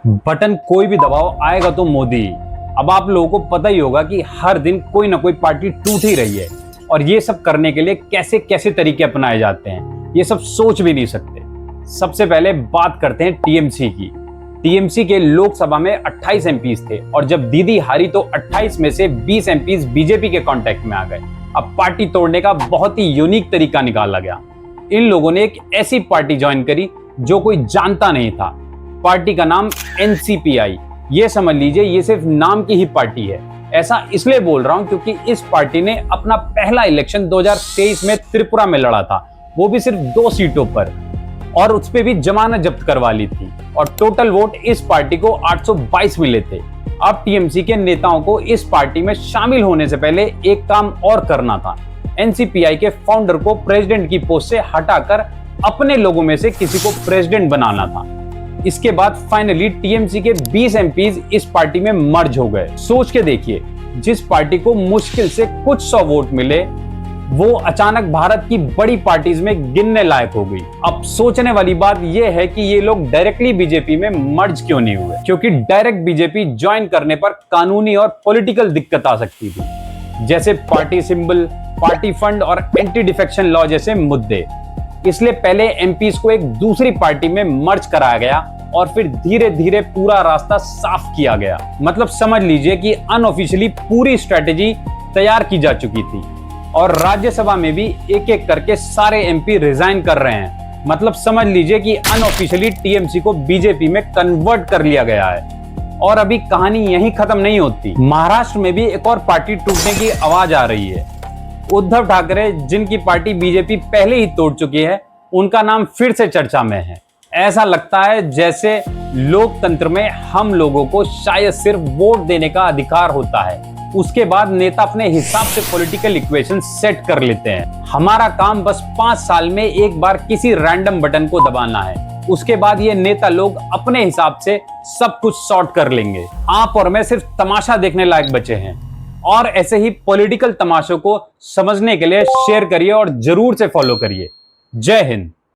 Button कोई भी दबाओ आएगा तो मोदी। अब आप लोगों को पता ही होगा कि हर दिन कोई ना कोई पार्टी टूट ही रही है और ये सब करने के लिए कैसे कैसे तरीके अपनाए जाते हैं, ये सब सोच भी नहीं सकते। सबसे पहले बात करते हैं टीएमसी की। टीएमसी के लोकसभा में 28 एमपीज थे और जब दीदी हारी तो 28 में से 20 एमपीज बीजेपी के कांटेक्ट में आ गए। अब पार्टी तोड़ने का बहुत ही यूनिक तरीका निकाला गया। इन लोगों ने एक ऐसी पार्टी ज्वाइन करी जो कोई जानता नहीं था। पार्टी का नाम एनसीपीआई। ये समझ लीजिए ये सिर्फ नाम की ही पार्टी है। ऐसा इसलिए बोल रहा हूं क्योंकि इस पार्टी ने अपना पहला इलेक्शन 2023 में त्रिपुरा में लड़ा था, वो भी सिर्फ 2 सीटों पर, और उस पे भी जमानत जब्त करवा ली थी और टोटल वोट इस पार्टी को 822 मिले थे। अब टीएमसी के नेताओं को इस पार्टी में शामिल होने से पहले एक काम और करना था। एनसीपीआई के फाउंडर को प्रेसिडेंट की पोस्ट से हटाकर अपने लोगों में से किसी को प्रेसिडेंट बनाना था। इसके बाद फाइनली टीएमसी के 20 एमपीज इस पार्टी में मर्ज हो गए। सोच के देखिए, जिस पार्टी को मुश्किल से कुछ 100 वोट मिले वो अचानक भारत की बड़ी पार्टीज में गिनने लायक हो गई। अब सोचने वाली बात यह है कि ये लोग डायरेक्टली बीजेपी में मर्ज क्यों नहीं हुए, क्योंकि डायरेक्ट बीजेपी ज्वाइन करने पर कानूनी और पॉलिटिकल दिक्कत आ सकती थी, जैसे पार्टी सिंबल, पार्टी फंड और एंटी डिफेक्शन लॉ जैसे मुद्दे। इसलिए पहले एमपीज को एक दूसरी पार्टी में मर्ज कराया गया और फिर धीरे धीरे पूरा रास्ता साफ किया गया। मतलब समझ लीजिए कि अनऑफिशियली पूरी स्ट्रेटेजी तैयार की जा चुकी थी और राज्यसभा में भी एक एक करके सारे एमपी रिजाइन कर रहे हैं। मतलब समझ लीजिए कि अनऑफिशियली टीएमसी को बीजेपी में कन्वर्ट कर लिया गया है। और अभी कहानी यहीं खत्म नहीं होती। महाराष्ट्र में भी एक और पार्टी टूटने की आवाज आ रही है। उद्धव ठाकरे, जिनकी पार्टी बीजेपी पहले ही तोड़ चुकी है, उनका नाम फिर से चर्चा में है। ऐसा लगता है जैसे लोकतंत्र में हम लोगों को शायद सिर्फ वोट देने का अधिकार होता है, उसके बाद नेता अपने हिसाब से पॉलिटिकल इक्वेशन सेट कर लेते हैं। हमारा काम बस 5 साल में एक बार किसी रैंडम बटन को दबाना है, उसके बाद ये नेता लोग अपने हिसाब से सब कुछ सॉर्ट कर लेंगे। आप और मैं सिर्फ तमाशा देखने लायक बचे हैं। और ऐसे ही पॉलिटिकल तमाशों को समझने के लिए शेयर करिए और जरूर से फॉलो करिए। जय हिंद।